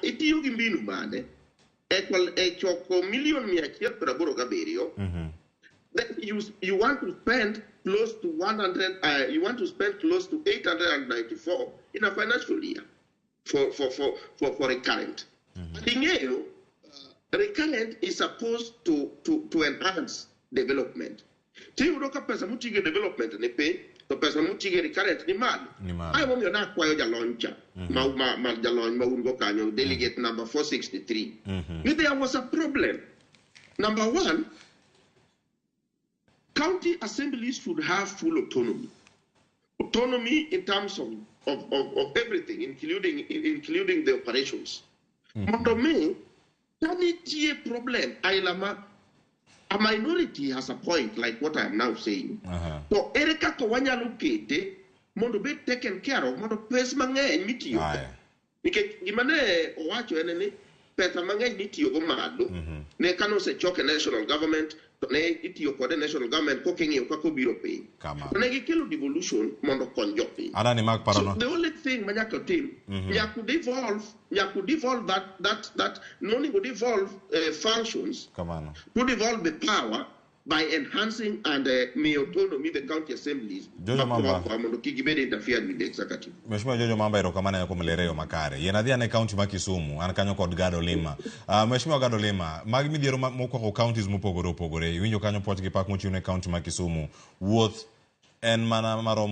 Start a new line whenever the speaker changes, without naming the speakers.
itiyogi mbinu mane choko million 187 you want to spend close to 100 you want to spend close to 894 in a financial year for recurrent. Recurrent is supposed to enhance development. Tiudoka pesa mutige development ne pe to pesa mutige recurrent ni mal. Ai mo na kwayo jaloncha. Ma jalon ma ungo kanyo delegate number 463. There was a problem. Number one, county assemblies should have full autonomy. Autonomy in terms of everything, including the operations. Mondome, a problem. A minority has a point, like what I am now saying. So, Erika Kawanya Lukete, Mondo be taken care of, Mondo pes mange miti. Because Gimane Owacho enemy, Peta mange miti Omamba, ne cannot say choke a national government. Ne itiyogo the national government cooking in Kako European. Kilo devolution mondo konjopi. So the only thing Manyako team, you could evolve that no one could evolve functions, could evolve the power by enhancing and may autonomy the county assemblies. Interfered with the executive.
Mheshimiwa Jojo Omamba irokamana ya kumelereo makare. Yenadia ne county makisumu anakanyo kod Gado Lima. Mheshimiwa Gado Lima, magmidiero moko ko counties mopogore opogore. Winjo kanyo pot gi pak muchiune county makisumu. Wuoth en mana marom